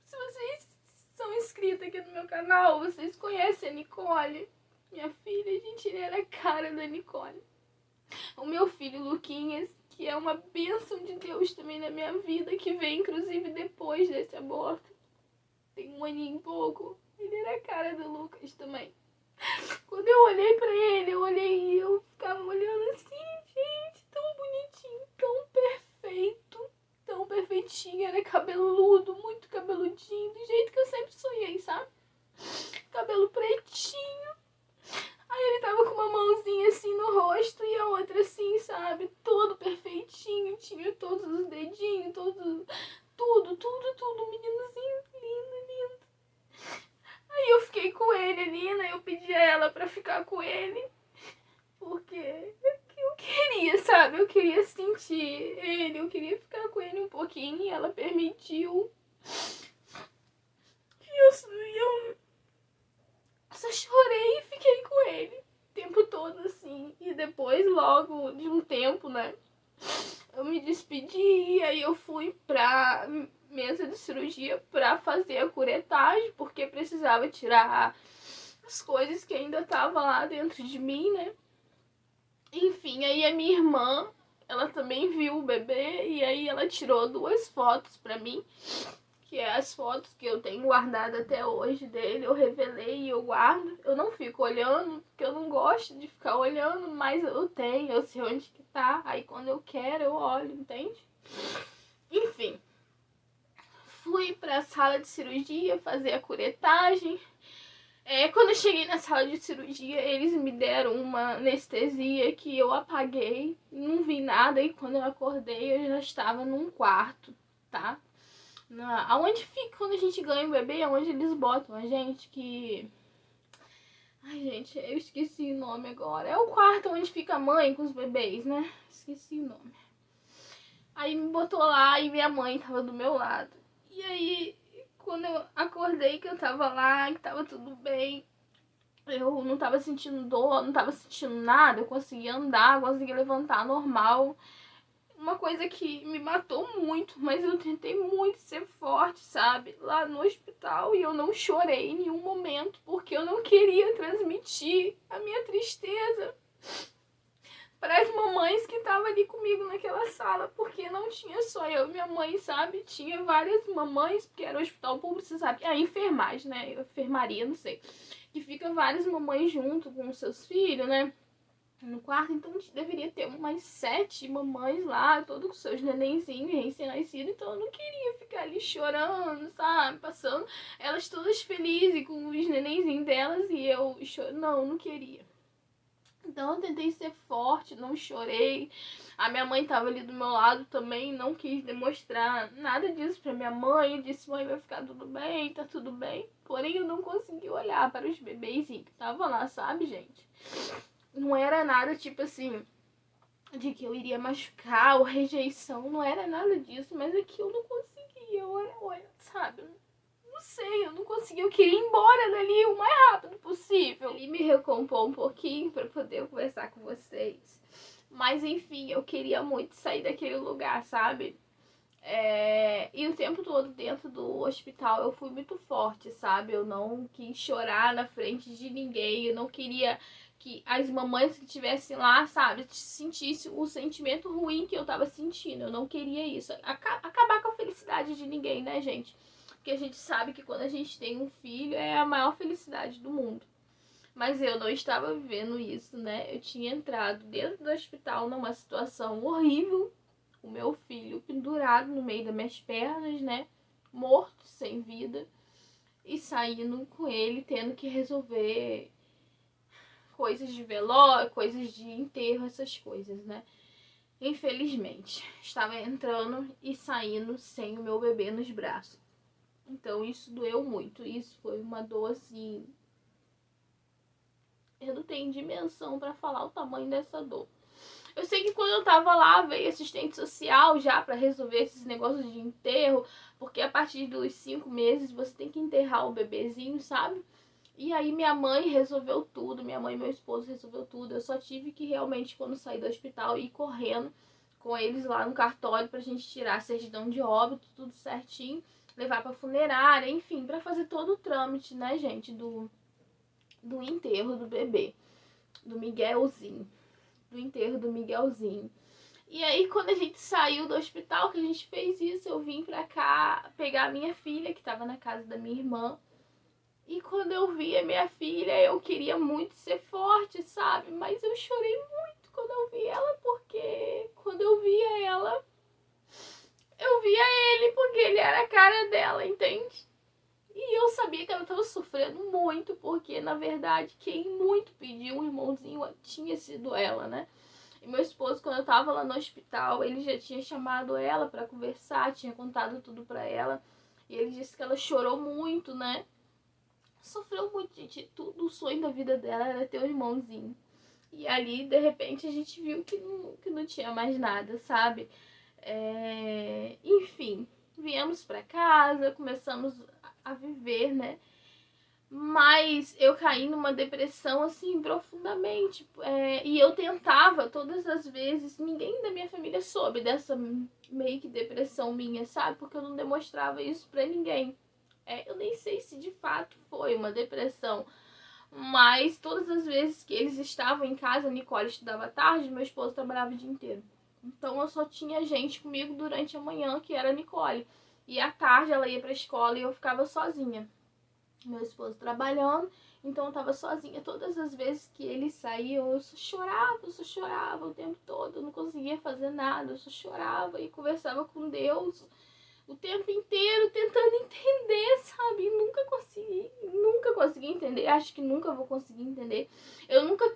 se vocês são inscritos aqui no meu canal, vocês conhecem a Nicole, minha filha, gente, ele era a cara da Nicole. O meu filho, Luquinhas, que é uma bênção de Deus também na minha vida, que veio inclusive depois desse aborto. Tem 1 aninho e pouco. Ele era a cara do Lucas também. Quando eu olhei pra ele, eu olhei e eu ficava olhando assim, gente, tão bonitinho, tão perfeito, tão perfeitinho. Era cabeludo, muito cabeludinho, do jeito que eu sempre sonhei, sabe? Cabelo pretinho. Aí ele tava com uma mãozinha assim no rosto e a outra assim, sabe? Todo perfeitinho, tinha todos os dedinhos, tudo, meninozinho lindo, lindo. Aí eu fiquei com ele ali, né? Eu pedi a ela pra ficar com ele, porque eu queria, sabe? Eu queria sentir ele, eu queria ficar com ele um pouquinho e ela permitiu. E eu só chorei e fiquei com ele o tempo todo, assim. E depois, logo de um tempo, né, eu me despedi e aí eu fui pra mesa de cirurgia pra fazer a curetagem, porque precisava tirar as coisas que ainda estavam lá dentro de mim, né. Enfim, aí a minha irmã, ela também viu o bebê e aí ela tirou 2 fotos pra mim, que é as fotos que eu tenho guardado até hoje dele. Eu revelei e eu guardo. Eu não fico olhando, porque eu não gosto de ficar olhando, mas eu tenho, eu sei onde que tá. Aí quando eu quero, eu olho, entende? Enfim, fui pra sala de cirurgia fazer a curetagem. Quando eu cheguei na sala de cirurgia, eles me deram uma anestesia que eu apaguei, não vi nada, e quando eu acordei eu já estava num quarto, tá? Aonde fica quando a gente ganha o bebê, aonde eles botam a gente, que... Ai, gente, eu esqueci o nome agora. É o quarto onde fica a mãe com os bebês, né? Esqueci o nome. Aí me botou lá e minha mãe tava do meu lado. E aí, quando eu acordei que eu tava lá, que tava tudo bem, Eu não tava sentindo dor, não tava sentindo nada, eu conseguia andar, conseguia levantar normal. Uma coisa que me matou muito, mas eu tentei muito ser forte, sabe? Lá no hospital, e eu não chorei em nenhum momento, porque eu não queria transmitir a minha tristeza para as mamães que estavam ali comigo naquela sala, porque não tinha só eu e minha mãe, sabe? Tinha várias mamães, porque era um hospital público, você sabe? A enfermagem, né? Enfermaria, não sei. Que fica várias mamães junto com os seus filhos, né? No quarto, então deveria ter umas 7 mamães lá, todos com seus nenenzinhos recém-nascidos, então eu não queria ficar ali chorando, sabe, passando, elas todas felizes com os nenenzinhos delas e eu chorando, não queria. Então eu tentei ser forte, não chorei. A minha mãe tava ali do meu lado também, não quis demonstrar nada disso pra minha mãe. Eu disse, mãe, vai ficar tudo bem, tá tudo bem. Porém, eu não consegui olhar para os bebezinhos que estavam lá, sabe, gente? Não era nada tipo assim, de que eu iria machucar ou rejeição, não era nada disso, mas é que eu não conseguia, olha, sabe? Não sei, eu não conseguia, eu queria ir embora dali o mais rápido possível. E me recompor um pouquinho para poder conversar com vocês. Mas enfim, eu queria muito sair daquele lugar, sabe? E o tempo todo dentro do hospital eu fui muito forte, sabe? Eu não quis chorar na frente de ninguém, eu não queria que as mamães que estivessem lá, sabe, sentissem o sentimento ruim que eu tava sentindo. Eu não queria isso. Acabar com a felicidade de ninguém, né, gente? Porque a gente sabe que quando a gente tem um filho é a maior felicidade do mundo. Mas eu não estava vivendo isso, né? Eu tinha entrado dentro do hospital numa situação horrível, o meu filho pendurado no meio das minhas pernas, né? Morto, sem vida. E saindo com ele, tendo que resolver coisas de velório, coisas de enterro, essas coisas, né? Infelizmente, estava entrando e saindo sem o meu bebê nos braços. Então isso doeu muito. Isso foi uma dor assim. Eu não tenho dimensão para falar o tamanho dessa dor. Eu sei que quando eu tava lá, veio assistente social já pra resolver esses negócios de enterro, porque a partir dos 5 meses você tem que enterrar o bebezinho, sabe? E aí minha mãe resolveu tudo, minha mãe e meu esposo resolveu tudo. Eu só tive que realmente, quando sair do hospital, ir correndo com eles lá no cartório pra gente tirar a certidão de óbito, tudo certinho, levar pra funerária, enfim, pra fazer todo o trâmite, né, gente, do enterro do bebê, do Miguelzinho, do enterro do Miguelzinho. E aí, quando a gente saiu do hospital, que a gente fez isso, eu vim pra cá pegar a minha filha, que tava na casa da minha irmã. E quando eu vi a minha filha, eu queria muito ser forte, sabe? Mas eu chorei muito quando eu vi ela, porque quando eu via ela, eu via ele, porque ele era a cara dela, entende? E eu sabia que ela tava sofrendo muito, porque na verdade quem muito pediu um irmãozinho tinha sido ela, né? E meu esposo, quando eu tava lá no hospital, ele já tinha chamado ela pra conversar, tinha contado tudo pra ela. E ele disse que ela chorou muito, né? Sofreu muito, gente. Tudo, o sonho da vida dela era ter um irmãozinho. E ali, de repente, a gente viu que não tinha mais nada, sabe? Enfim, viemos pra casa, começamos a viver, né? Mas eu caí numa depressão, assim, profundamente. E eu tentava todas as vezes, ninguém da minha família soube dessa meio que depressão minha, sabe? Porque eu não demonstrava isso pra ninguém. Eu nem sei se de fato foi uma depressão, mas todas as vezes que eles estavam em casa, a Nicole estudava à tarde, meu esposo trabalhava o dia inteiro. Então eu só tinha gente comigo durante a manhã, que era a Nicole. E à tarde ela ia pra escola e eu ficava sozinha. Meu esposo trabalhando, então eu tava sozinha. Todas as vezes que eles saíam, eu só chorava o tempo todo. Eu não conseguia fazer nada, eu só chorava e conversava com Deus o tempo inteiro tentando entender, sabe? Nunca consegui entender. Acho que nunca vou conseguir entender. Eu nunca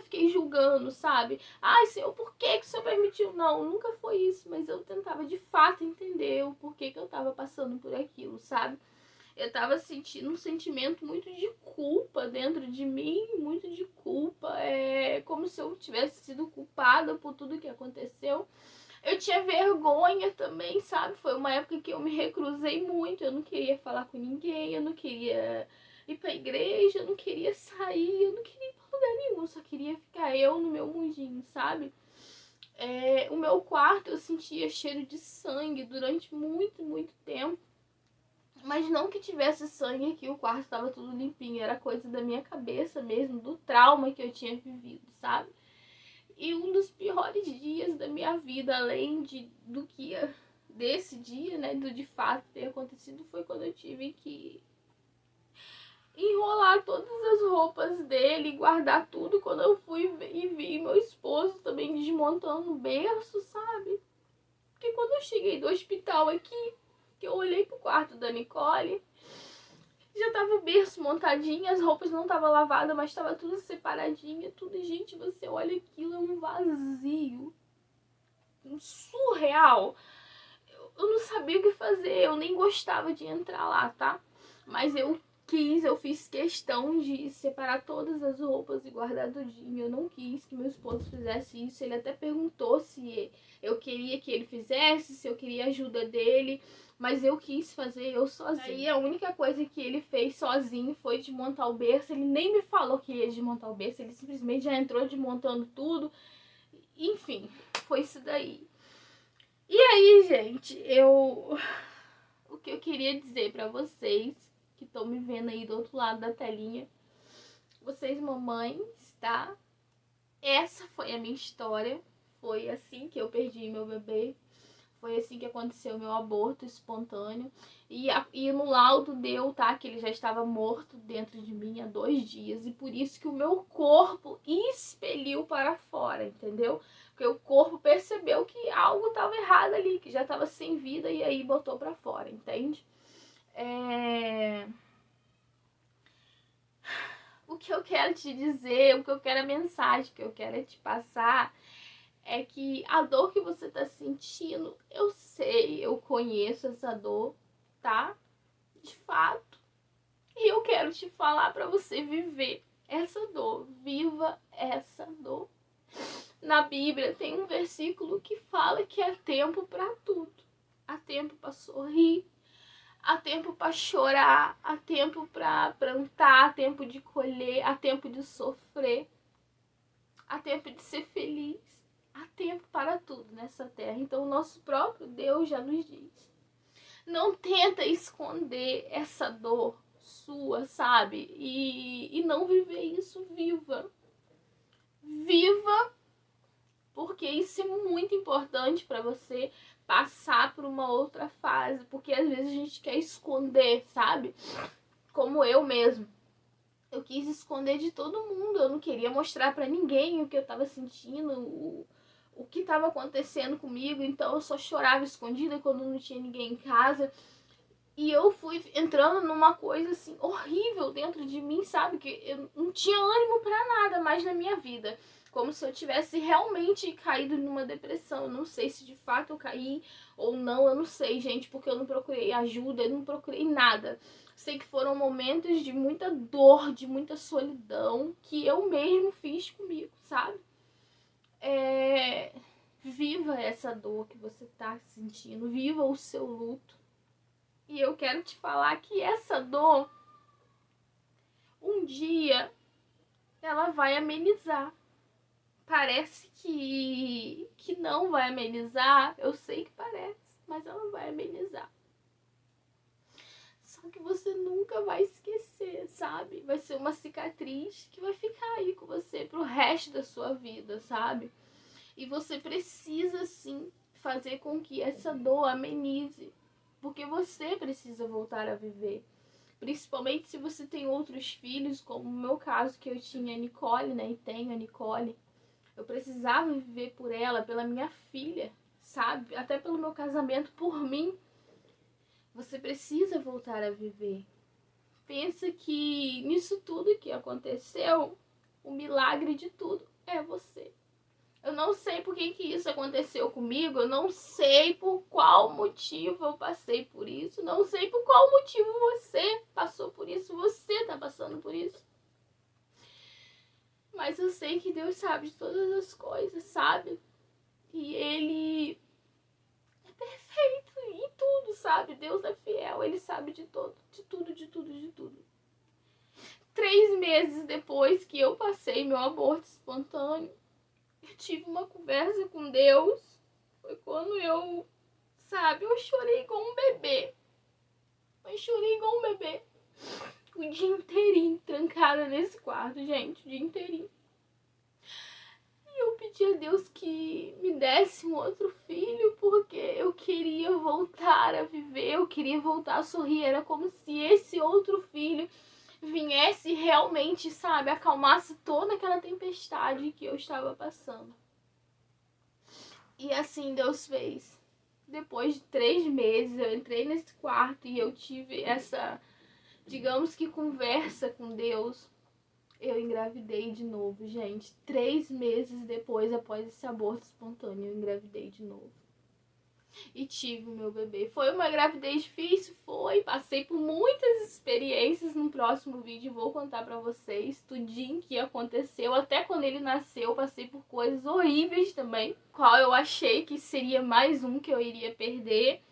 fiquei julgando, sabe? Ai, Senhor, por que que o Senhor permitiu? Não, nunca foi isso, mas eu tentava de fato entender o porquê que eu tava passando por aquilo, sabe? Eu tava sentindo um sentimento muito de culpa dentro de mim, muito de culpa. Como se eu tivesse sido culpada por tudo que aconteceu. Eu tinha vergonha também, sabe? Foi uma época que eu me recrusei muito, eu não queria falar com ninguém, eu não queria ir pra igreja, eu não queria sair, eu não queria ir pra lugar nenhum, eu só queria ficar eu no meu mundinho, sabe? O meu quarto eu sentia cheiro de sangue durante muito, muito tempo. Mas não que tivesse sangue aqui, o quarto estava tudo limpinho, era coisa da minha cabeça mesmo, do trauma que eu tinha vivido, sabe? E um dos piores dias da minha vida, além desse dia, né, do de fato ter acontecido, foi quando eu tive que enrolar todas as roupas dele, guardar tudo, quando eu fui e vi meu esposo também desmontando o berço, sabe? Porque quando eu cheguei do hospital aqui, que eu olhei pro quarto da Nicole, já tava o berço montadinho, as roupas não estavam lavadas, mas tava tudo separadinho, tudo. Gente, você olha aquilo, é um vazio surreal. Eu não sabia o que fazer, eu nem gostava de entrar lá, tá? Mas eu fiz questão de separar todas as roupas e guardar tudinho. Eu não quis que meu esposo fizesse isso. Ele até perguntou se eu queria que ele fizesse, se eu queria a ajuda dele. Mas eu quis fazer eu sozinha. Aí a única coisa que ele fez sozinho foi desmontar o berço. Ele nem me falou que ia desmontar o berço, ele simplesmente já entrou desmontando tudo. Enfim, foi isso daí. E aí, gente, o que eu queria dizer pra vocês que estão me vendo aí do outro lado da telinha, vocês mamães, tá? Essa foi a minha história. Foi assim que eu perdi meu bebê. Foi assim que aconteceu meu aborto espontâneo. E no laudo deu, tá? Que ele já estava morto dentro de mim há 2 dias. E por isso que o meu corpo expeliu para fora, entendeu? Porque o corpo percebeu que algo estava errado ali, que já estava sem vida e aí botou para fora, entende? O que eu quero te dizer, o que eu quero, a mensagem que eu quero te passar é que a dor que você tá sentindo, eu sei, eu conheço essa dor, tá? De fato. E eu quero te falar para você viver essa dor. Viva essa dor. Na Bíblia tem um versículo que fala que há tempo para tudo. Há tempo para sorrir, há tempo para chorar, há tempo para plantar, há tempo de colher, há tempo de sofrer, há tempo de ser feliz. Há tempo para tudo nessa terra. Então o nosso próprio Deus já nos diz. Não tenta esconder essa dor sua, sabe? E não viver isso, viva. Viva, porque isso é muito importante para você passar por uma outra fase. Porque às vezes a gente quer esconder, sabe? Como eu mesmo. Eu quis esconder de todo mundo. Eu não queria mostrar para ninguém o que eu tava sentindo, o que estava acontecendo comigo. Então eu só chorava escondida quando não tinha ninguém em casa. E eu fui entrando numa coisa assim horrível dentro de mim, sabe? Que eu não tinha ânimo pra nada mais na minha vida. Como se eu tivesse realmente caído numa depressão. Eu não sei se de fato eu caí ou não, eu não sei, gente, porque eu não procurei ajuda, eu não procurei nada. Sei que foram momentos de muita dor, de muita solidão, que eu mesmo fiz comigo, sabe? Viva essa dor que você tá sentindo, viva o seu luto. E eu quero te falar que essa dor, um dia, ela vai amenizar. Parece que não vai amenizar, eu sei que parece, mas ela vai amenizar. Só que você nunca vai esquecer, sabe? Vai ser uma cicatriz que vai ficar aí com você pro resto da sua vida, sabe? E você precisa, sim, fazer com que essa dor amenize. Porque você precisa voltar a viver. Principalmente se você tem outros filhos, como no meu caso, que eu tinha a Nicole, né? E tenho a Nicole. Eu precisava viver por ela, pela minha filha, sabe? Até pelo meu casamento, por mim. Você precisa voltar a viver. Pensa que nisso tudo que aconteceu, o milagre de tudo é você. Eu não sei por que isso aconteceu comigo, eu não sei por qual motivo eu passei por isso, não sei por qual motivo você passou por isso, você tá passando por isso. Mas eu sei que Deus sabe de todas as coisas, sabe? E Ele é perfeito em tudo, sabe? Deus é fiel, Ele sabe de tudo, de tudo, de tudo, de tudo. 3 meses depois que eu passei meu aborto espontâneo, eu tive uma conversa com Deus. Foi quando eu, sabe, eu chorei igual um bebê. Eu chorei igual um bebê. O dia inteirinho, trancada nesse quarto, gente, o dia inteirinho. E eu pedi a Deus que me desse um outro filho, porque eu queria voltar a viver, eu queria voltar a sorrir. Era como se esse outro filho viesse realmente, sabe, acalmasse toda aquela tempestade que eu estava passando. E assim Deus fez. Depois de 3 meses eu entrei nesse quarto e eu tive essa, digamos que conversa com Deus. Eu engravidei de novo, gente. 3 meses depois, após esse aborto espontâneo, eu engravidei de novo. E tive o meu bebê. Foi uma gravidez difícil? Foi. Passei por muitas experiências. No próximo vídeo vou contar pra vocês tudinho que aconteceu. Até quando ele nasceu, passei por coisas horríveis também. Qual eu achei que seria mais um que eu iria perder.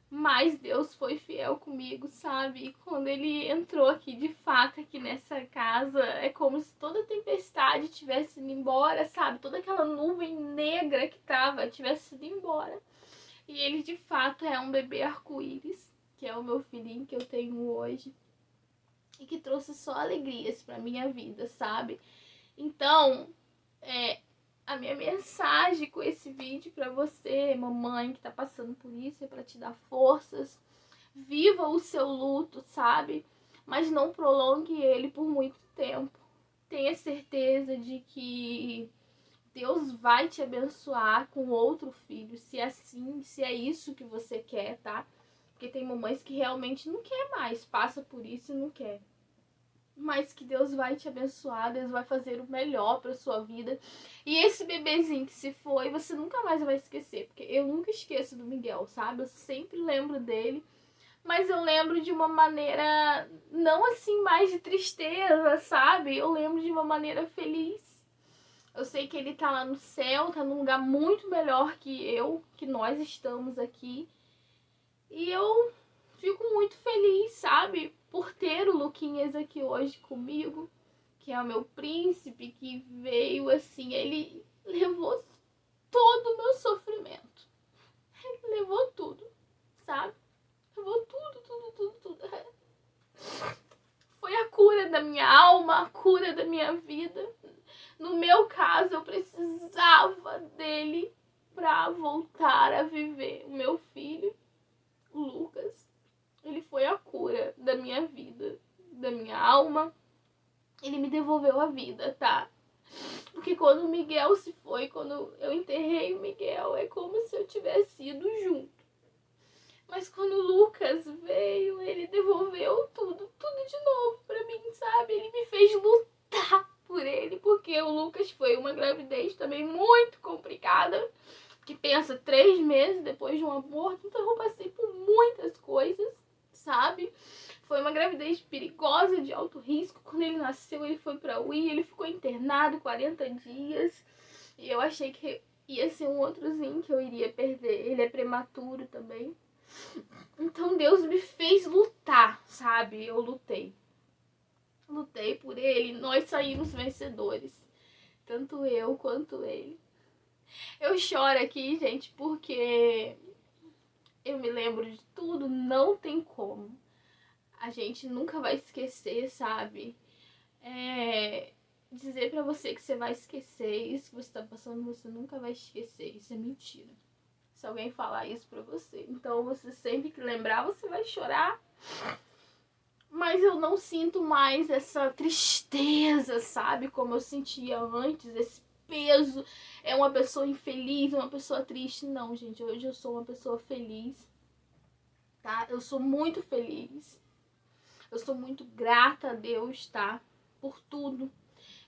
Mas Deus foi fiel comigo, sabe? E quando ele entrou aqui, de fato, aqui nessa casa, é como se toda a tempestade tivesse ido embora, sabe? Toda aquela nuvem negra que tava tivesse ido embora. E ele, de fato, é um bebê arco-íris, que é o meu filhinho que eu tenho hoje. E que trouxe só alegrias pra minha vida, sabe? Então, a minha mensagem com esse vídeo pra você, mamãe que tá passando por isso, é pra te dar forças. Viva o seu luto, sabe? Mas não prolongue ele por muito tempo. Tenha certeza de que Deus vai te abençoar com outro filho, se é assim, se é isso que você quer, tá? Porque tem mamães que realmente não quer mais, passa por isso e não quer. Mas que Deus vai te abençoar, Deus vai fazer o melhor pra sua vida. E esse bebezinho que se foi, você nunca mais vai esquecer. Porque eu nunca esqueço do Miguel, sabe? Eu sempre lembro dele. Mas eu lembro de uma maneira, não assim mais de tristeza, sabe? Eu lembro de uma maneira feliz. Eu sei que ele tá lá no céu, tá num lugar muito melhor que nós estamos aqui. E eu fico muito feliz, sabe? Por ter o Luquinhas aqui hoje comigo, que é o meu príncipe, que veio assim, ele levou todo o meu sofrimento. Ele levou tudo, sabe? Levou tudo. Foi a cura da minha alma, a cura da minha vida. No meu caso, eu precisava dele pra voltar a viver. O meu filho, o Lucas, ele foi a cura da minha vida, da minha alma. Ele me devolveu a vida, tá? Porque quando o Miguel se foi, quando eu enterrei o Miguel, é como se eu tivesse ido junto. Mas quando o Lucas veio, ele devolveu tudo de novo pra mim, sabe? Ele me fez lutar por ele, porque o Lucas foi uma gravidez também muito complicada, que pensa 3 meses depois de um aborto, então eu passei por muitas coisas, sabe? Foi uma gravidez perigosa, de alto risco. Quando ele nasceu, ele foi pra UTI, ele ficou internado 40 dias, e eu achei que ia ser um outrozinho que eu iria perder. Ele é prematuro também. Então Deus me fez lutar, sabe? Eu lutei. Lutei por ele, nós saímos vencedores. Tanto eu quanto ele. Eu choro aqui, gente, porque eu me lembro de tudo, não tem como. A gente nunca vai esquecer, sabe? Dizer pra você que você vai esquecer isso que você tá passando, você nunca vai esquecer. Isso é mentira. Se alguém falar isso pra você. Então, você sempre que lembrar, você vai chorar. Mas eu não sinto mais essa tristeza, sabe? Como eu sentia antes, esse peso. É uma pessoa infeliz, uma pessoa triste. Não, gente, hoje eu sou uma pessoa feliz, tá? Eu sou muito feliz. Eu sou muito grata a Deus, tá? Por tudo.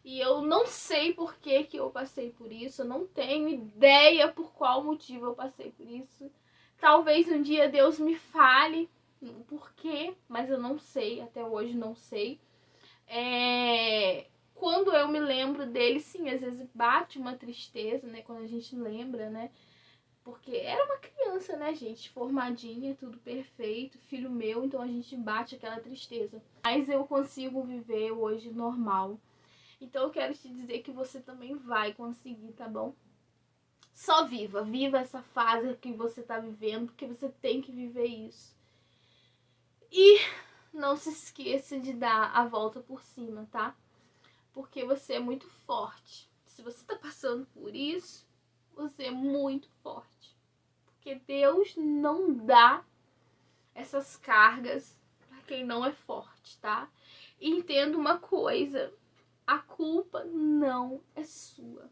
E eu não sei por que eu passei por isso. Eu não tenho ideia por qual motivo eu passei por isso. Talvez um dia Deus me fale por quê, mas eu não sei. Até hoje não sei. Quando eu me lembro dele, sim, às vezes bate uma tristeza, né? Quando a gente lembra, né? Porque era uma criança, né, gente? Formadinha, tudo perfeito, filho meu, então a gente bate aquela tristeza. Mas eu consigo viver hoje normal. Então eu quero te dizer que você também vai conseguir, tá bom? Só viva essa fase que você tá vivendo, porque você tem que viver isso. E não se esqueça de dar a volta por cima, tá? Porque você é muito forte. Se você tá passando por isso, você é muito forte. Porque Deus não dá essas cargas pra quem não é forte, tá? E entenda uma coisa, a culpa não é sua.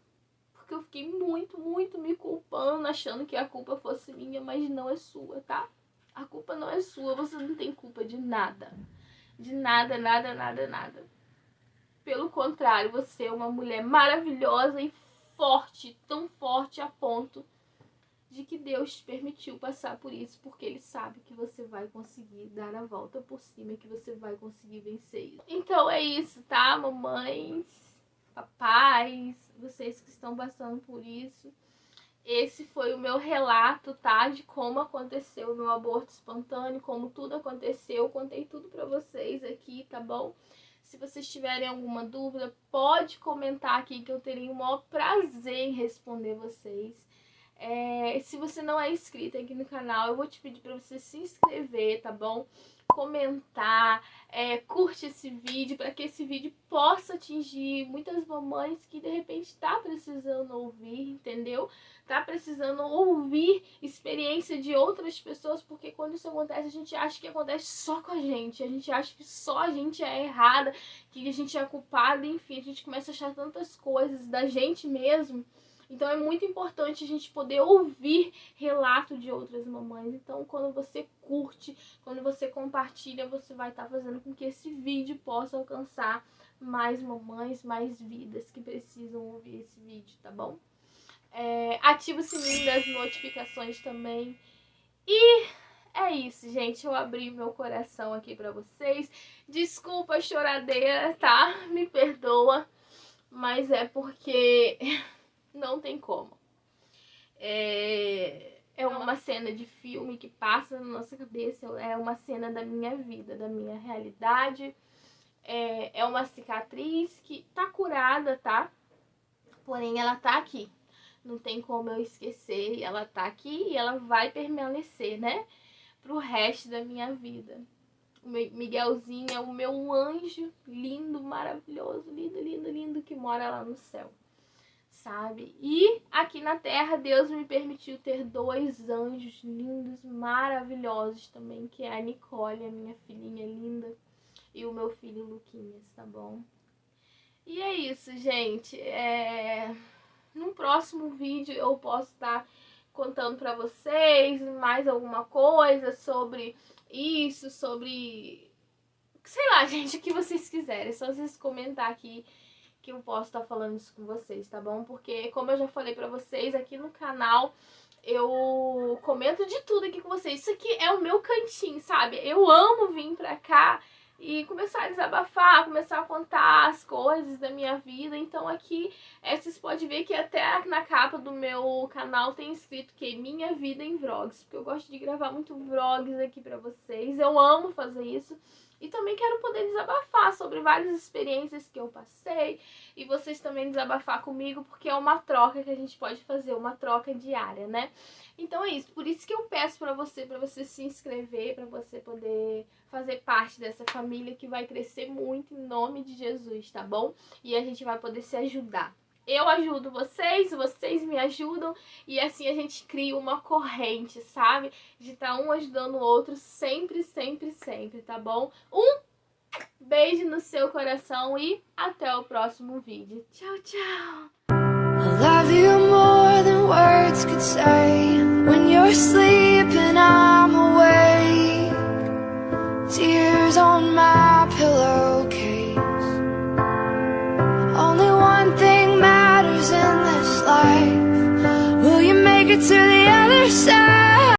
Porque eu fiquei muito me culpando, achando que a culpa fosse minha, mas não é sua, tá? A culpa não é sua, você não tem culpa de nada. De nada, nada. Pelo contrário, você é uma mulher maravilhosa e forte, tão forte a ponto de que Deus te permitiu passar por isso, porque Ele sabe que você vai conseguir dar a volta por cima e que você vai conseguir vencer isso. Então é isso, tá, mamães, papais, vocês que estão passando por isso. Esse foi o meu relato, tá? De como aconteceu o meu aborto espontâneo, como tudo aconteceu. Eu contei tudo pra vocês aqui, tá bom? Se vocês tiverem alguma dúvida, pode comentar aqui que eu terei o maior prazer em responder vocês. Se você não é inscrito aqui no canal, eu vou te pedir pra você se inscrever, tá bom? Comentar, curte esse vídeo para que esse vídeo possa atingir muitas mamães que de repente tá precisando ouvir, entendeu? Tá precisando ouvir experiência de outras pessoas, porque quando isso acontece, a gente acha que acontece só com a gente acha que só a gente é errada, que a gente é culpada, enfim, a gente começa a achar tantas coisas da gente mesmo. Então é muito importante a gente poder ouvir relato de outras mamães. Então quando você curte, quando você compartilha, você vai estar fazendo com que esse vídeo possa alcançar mais mamães, mais vidas que precisam ouvir esse vídeo, tá bom? Ativa o sininho das notificações também. E é isso, gente. Eu abri meu coração aqui pra vocês. Desculpa a choradeira, tá? Me perdoa. Mas é porque não tem como. É uma cena de filme que passa na nossa cabeça. É uma cena da minha vida, da minha realidade. É uma cicatriz que tá curada, tá? Porém, ela tá aqui. Não tem como eu esquecer. E ela tá aqui e ela vai permanecer, né? Pro resto da minha vida. O Miguelzinho é o meu anjo lindo, maravilhoso, lindo, que mora lá no céu, sabe? E aqui na terra, Deus me permitiu ter 2 anjos lindos, maravilhosos também, que é a Nicole, a minha filhinha linda, e o meu filho Luquinhas, tá bom? E é isso, gente. No próximo vídeo eu posso estar contando pra vocês mais alguma coisa sobre isso, sobre... sei lá, gente, o que vocês quiserem. É só vocês comentar aqui que eu posso estar falando isso com vocês, tá bom? Porque, como eu já falei pra vocês aqui no canal, eu comento de tudo aqui com vocês. Isso aqui é o meu cantinho, sabe? Eu amo vir pra cá e começar a desabafar, começar a contar as coisas da minha vida. Então aqui, vocês podem ver que até na capa do meu canal tem escrito que Minha Vida em Vlogs, porque eu gosto de gravar muito vlogs aqui pra vocês. Eu amo fazer isso. E também quero poder desabafar sobre várias experiências que eu passei. E vocês também desabafar comigo, porque é uma troca que a gente pode fazer, uma troca diária, né? Então é isso. Por isso que eu peço pra você se inscrever, pra você poder fazer parte dessa família que vai crescer muito em nome de Jesus, tá bom? E a gente vai poder se ajudar. Eu ajudo vocês, vocês me ajudam e assim a gente cria uma corrente, sabe? De estar um ajudando o outro sempre, tá bom? Um beijo no seu coração e até o próximo vídeo. Tchau, tchau! I love you more than words could say. When you're sleeping, I'm awake. Tears on my pillowcase. Only one thing matters in this life. Will you make it to the other side?